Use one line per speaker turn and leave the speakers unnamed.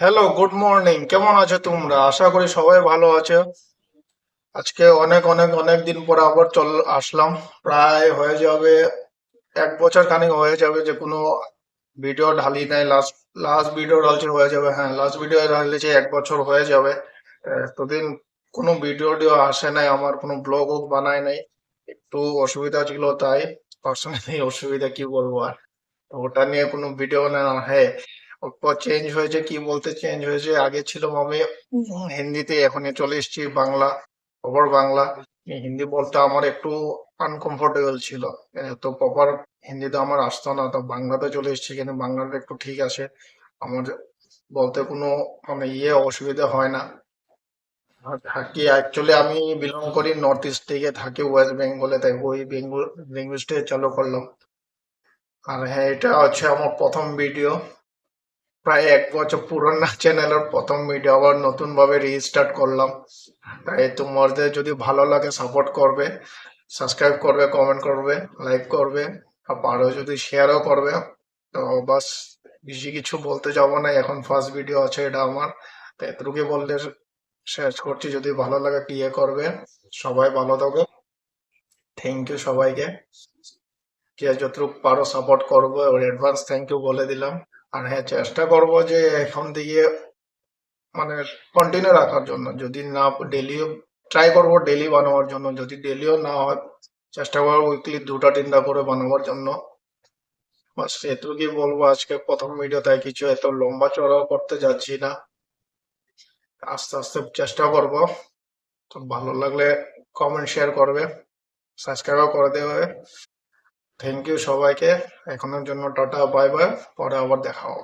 Hello, good morning. কেমন আছো তোমরা? আশা করি সবাই ভালো আছো। আজকে অনেক অনেক অনেক দিন পর আবার আসলাম। প্রায় হয়ে যাবে 1 বছর খানিক হয়ে যাবে যে কোনো ভিডিও ঢালি নাই। লাস্ট লাস্ট ভিডিও ঢালছে হয়ে যাবে, হ্যাঁ লাস্ট ভিডিও ঢালিছে 1 বছর হয়ে যাবে। এতদিন কোনো ভিডিও টিডিও আসে নাই, আমার কোনো ব্লগও বানায় নাই। একটু অসুবিধা ছিল তাই, পার্সোনালি অসুবিধা কি বলবো আর। তো ওটা নিয়ে কোনো ভিডিও না, হ্যাঁ ওর চেঞ্জ হয়েছে। কি বলতে চেঞ্জ হয়েছে, আগে ছিলাম আমি হিন্দিতে, এখন চলে এসেছি বাংলা, প্রপার বাংলা। হিন্দি বলতে আমার একটু আনকমফোর্টেবল ছিল। তো প্রপার হিন্দিতে আমার আসতো না, তো বাংলাতে চলে এসেছি, কিন্তু বাংলাটা একটু ঠিক আছে আমার, বলতে কোনো মানে অসুবিধা হয় না। আর থাকি অ্যাকচুয়ালি আমি বিলং করি নর্থ ইস্ট থেকে, থাকি ওয়েস্ট বেঙ্গলে, তাই ওই বেঙ্গল ল্যাঙ্গুয়েজটা চালু করলাম। আর হ্যাঁ, এটা হচ্ছে আমার প্রথম ভিডিও, প্রায় 1 বছর পুরোনো চ্যানেলের প্রথম ভিডিও, আবার নতুন ভাবে রিস্টার্ট করলাম। তাই তোমাদের যদি ভালো লাগে সাপোর্ট করবে, সাবস্ক্রাইব করবে, কমেন্ট করবে, লাইক করবে, আর পারো যদি শেয়ারও করবে। তো বাস, বেশি কিছু বলতে যাবো না, এখন ফার্স্ট ভিডিও আছে এটা আমার। তো এতটুকু বলতে শেষ করছি, যদি ভালো লাগে করবে। সবাই ভালো থাকবে। থ্যাংক ইউ সবাইকে, যে যতটুকু পারো সাপোর্ট করবো, ওর অ্যাডভান্স থ্যাংক ইউ বলে দিলাম। আর হ্যাঁ, চেষ্টা করবো যে এখন থেকে মানে কন্টিনিউ রাখার জন্য, যদি না ডেলি ট্রাই করবো ডেলি বানাবার জন্য, যদি ডেলিও না হয় চেষ্টা করবো উইকলি 2টা 3টা করে বানাবার জন্য। বাস এটুকুই বলবো, আজকে প্রথম ভিডিও, তাই কিছু এত লম্বা চড়াও করতে যাচ্ছি না, আস্তে আস্তে চেষ্টা করব। তো ভালো লাগলে কমেন্ট শেয়ার করবে, সাবস্ক্রাইবও করে দেবে। থ্যাংক ইউ সবাইকে, এখনের জন্য টাটা, বাই বাই, পরে আবার দেখা হবে।